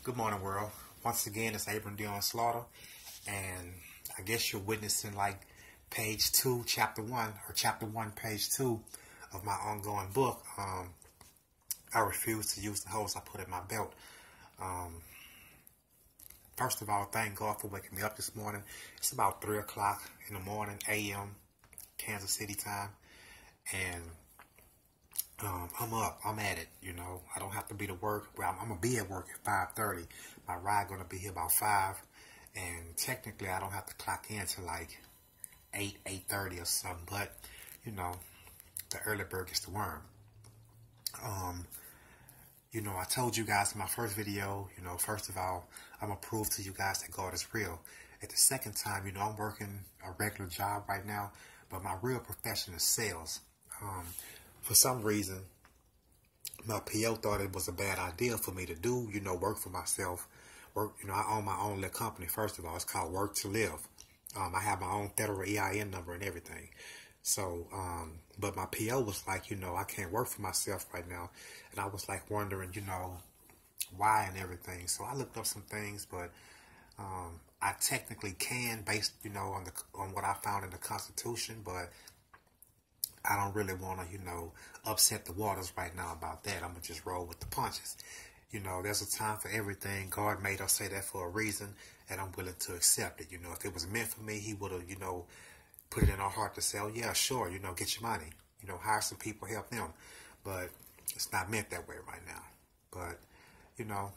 Good morning, world. Once again, it's Abram Dion Slaughter, and I guess you're witnessing like page 2, chapter 1, or chapter 1, page 2 of my ongoing book. I refuse to use the hose I put in my belt. First of all, thank God for waking me up this morning. It's about 3 o'clock in the morning, a.m., Kansas City time, and I'm up. I'm at it. You know, I don't have to be to work. Well, I'm gonna be at work at 5:30. My ride gonna be here about 5, and technically I don't have to clock in till like 8:30 or something. But you know, the early bird gets the worm. You know, I told you guys in my first video. You know, first of all, I'm gonna prove to you guys that God is real. At the second time, you know, I'm working a regular job right now, but my real profession is sales. For some reason, my PO thought it was a bad idea for me to do, you know, work for myself. Work, you know, I own my own little company, first of all. It's called Work to Live. I have my own federal EIN number and everything. So, but my PO was like, you know, I can't work for myself right now. And I was like wondering, you know, why and everything. So I looked up some things, but I technically can based, you know, on what I found in the Constitution, but I don't really want to, you know, upset the waters right now about that. I'm going to just roll with the punches. You know, there's a time for everything. God made us say that for a reason, and I'm willing to accept it. You know, if it was meant for me, he would have, you know, put it in our heart to say, oh, yeah, sure, you know, get your money. You know, hire some people, help them. But it's not meant that way right now. But, you know,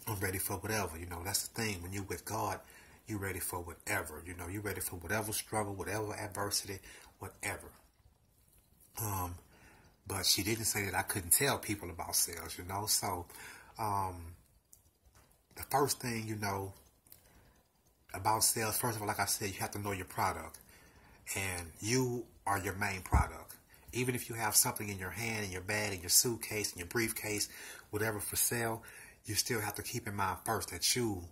I'm ready for whatever. You know, that's the thing. When you're with God, you're ready for whatever. You know, you're ready for whatever struggle, whatever adversity, whatever. But she didn't say that I couldn't tell people about sales, you know. So, the first thing, you know, about sales, first of all, like I said, you have to know your product. And you are your main product. Even if you have something in your hand, in your bag, in your suitcase, in your briefcase, whatever for sale, you still have to keep in mind first that you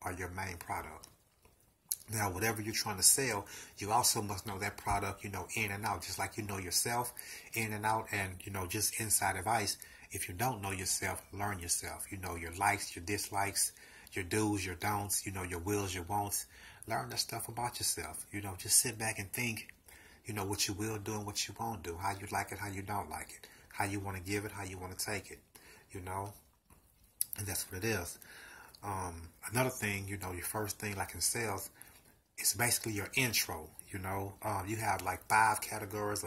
are your main product. Now, whatever you're trying to sell, you also must know that product, you know, in and out, just like you know yourself, in and out, and, you know, just inside of ice. If you don't know yourself, learn yourself. You know, your likes, your dislikes, your do's, your don'ts, you know, your wills, your wants. Learn that stuff about yourself. You know, just sit back and think, you know, what you will do and what you won't do, how you like it, how you don't like it, how you want to give it, how you want to take it, you know, and that's what it is. Another thing, you know, your first thing, like in sales, it's basically your intro, you know. You have like 5 categories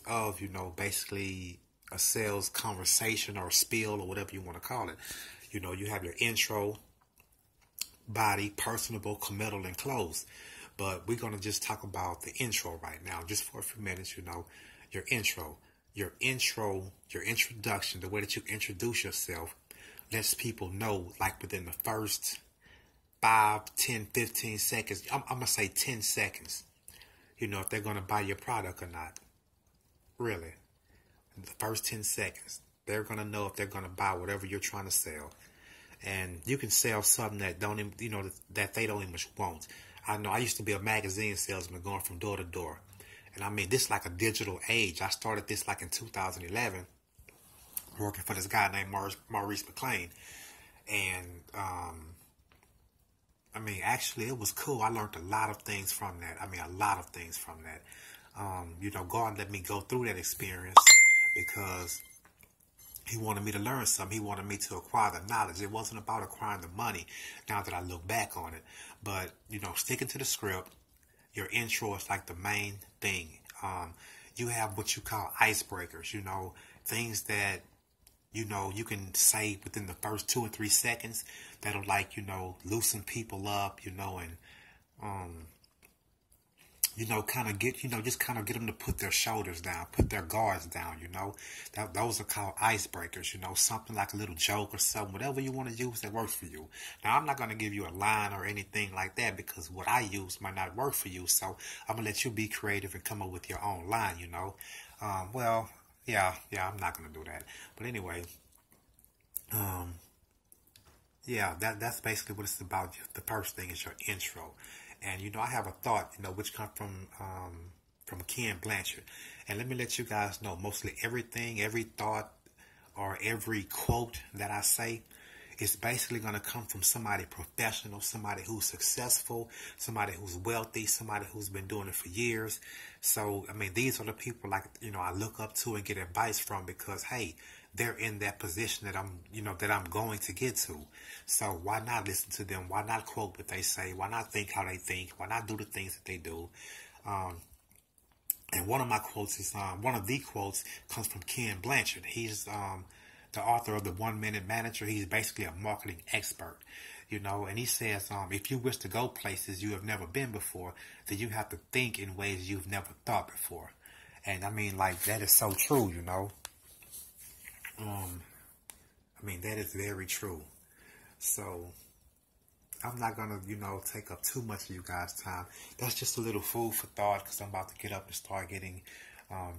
of, you know, basically a sales conversation or spiel or whatever you want to call it. You know, you have your intro, body, personable, committal, and close. But we're going to just talk about the intro right now, just for a few minutes, you know. Your intro, your introduction, the way that you introduce yourself lets people know, like within the first 5, 10, 15 seconds. I'm going to say 10 seconds. You know, if they're going to buy your product or not. Really. In the first 10 seconds. They're going to know if they're going to buy whatever you're trying to sell. And you can sell something that don't even, you know, that they don't even want. I know I used to be a magazine salesman going from door to door. And I mean, this is like a digital age. I started this like in 2011. Working for this guy named Maurice McLean. And, I mean, actually, it was cool. I learned a lot of things from that. I mean, a lot of things from that. You know, God let me go through that experience because he wanted me to learn something. He wanted me to acquire the knowledge. It wasn't about acquiring the money now that I look back on it. But, you know, sticking to the script, your intro is like the main thing. You have what you call icebreakers, you know, things that, you know, you can say within the first 2 or 3 seconds that'll, like, you know, loosen people up, you know, and, you know, kind of get, you know, just kind of get them to put their shoulders down, put their guards down, you know. Those are called icebreakers, you know, something like a little joke or something, whatever you want to use that works for you. Now, I'm not going to give you a line or anything like that because what I use might not work for you. So I'm going to let you be creative and come up with your own line, you know. Well, yeah, I'm not going to do that. But anyway, yeah, that's basically what it's about. The first thing is your intro. And, you know, I have a thought, you know, which comes from Ken Blanchard. And let me let you guys know, mostly everything, every thought or every quote that I say is basically going to come from somebody professional, somebody who's successful, somebody who's wealthy, somebody who's been doing it for years. So, I mean, these are the people like, I look up to and get advice from because, hey, they're in that position that that I'm going to get to. So why not listen to them? Why not quote what they say? Why not think how they think? Why not do the things that they do? And one of my quotes is, one of the quotes comes from Ken Blanchard. He's the author of The 1 Minute Manager. He's basically a marketing expert, and he says, if you wish to go places you have never been before, then you have to think in ways you've never thought before. And I mean, like, that is so true, I mean, that is very true. So I'm not going to, take up too much of you guys' time. That's just a little food for thought because I'm about to get up and start getting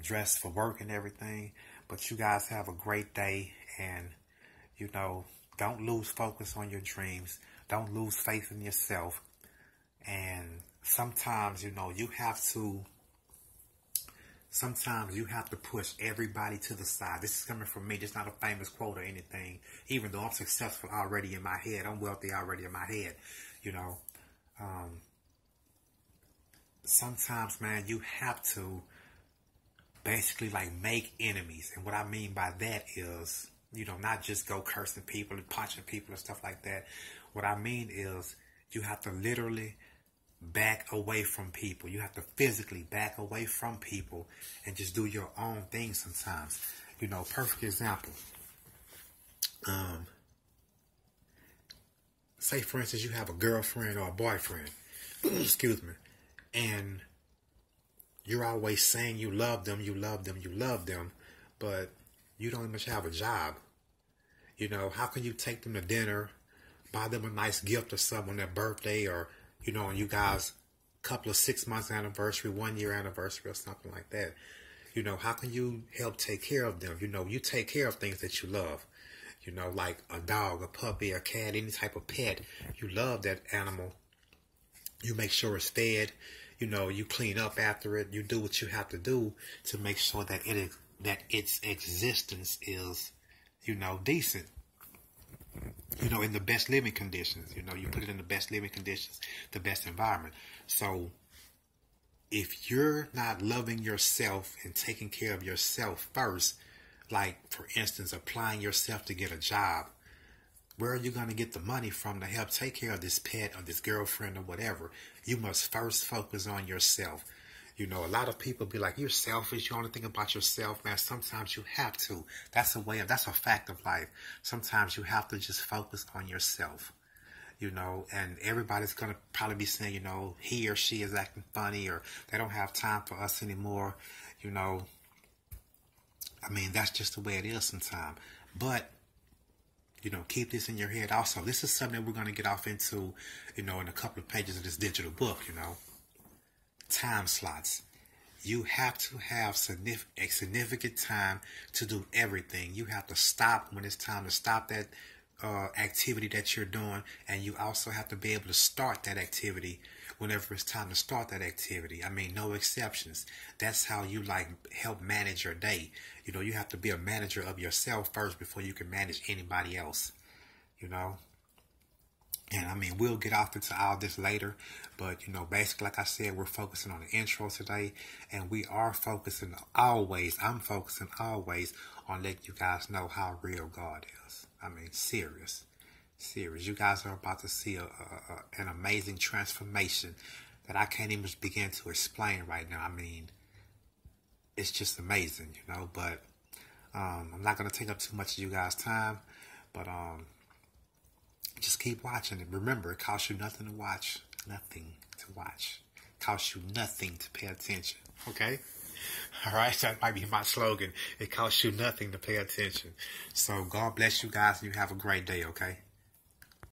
dressed for work and everything. But you guys have a great day, and, don't lose focus on your dreams. Don't lose faith in yourself. And sometimes, Sometimes you have to push everybody to the side. This is coming from me. This is not a famous quote or anything. Even though I'm successful already in my head. I'm wealthy already in my head. Sometimes, man, you have to basically like make enemies. And what I mean by that is, not just go cursing people and punching people and stuff like that. What I mean is you have to literally back away from people. You have to physically back away from people and just do your own thing sometimes. Perfect example. Say, for instance, you have a girlfriend or a boyfriend, excuse me, and you're always saying you love them, but you don't even have a job. How can you take them to dinner, buy them a nice gift or something on their birthday, or and you guys, couple of 6 months anniversary, 1 year anniversary or something like that. How can you help take care of them? You take care of things that you love. Like a dog, a puppy, a cat, any type of pet. You love that animal. You make sure it's fed. You clean up after it. You do what you have to do to make sure that its existence is, decent. In the best living conditions. You put it in the best living conditions, the best environment. So if you're not loving yourself and taking care of yourself first, like, for instance, applying yourself to get a job, where are you going to get the money from to help take care of this pet or this girlfriend or whatever? You must first focus on yourself. A lot of people be like, you're selfish. You only think about yourself, man. Sometimes you have to. That's a fact of life. Sometimes you have to just focus on yourself, and everybody's going to probably be saying, he or she is acting funny, or they don't have time for us anymore. I mean, that's just the way it is sometimes. But, keep this in your head also. This is something that we're going to get off into, in a couple of pages of this digital book, Time slots. You have to have a significant time to do everything. You have to stop when it's time to stop that activity that you're doing, and you also have to be able to start that activity whenever it's time to start that activity. I mean, no exceptions. That's how you help manage your day. You have to be a manager of yourself first before you can manage anybody else. And I mean, we'll get off into all this later, but basically, like I said, we're focusing on the intro today, and we are focusing always, I'm focusing always on letting you guys know how real God is. I mean, serious. You guys are about to see an amazing transformation that I can't even begin to explain right now. I mean, it's just amazing, but I'm not going to take up too much of you guys' time, but just keep watching it. Remember, it costs you nothing to watch. Nothing to watch. It costs you nothing to pay attention. Okay? All right? That might be my slogan. It costs you nothing to pay attention. So God bless you guys, and you have a great day, okay?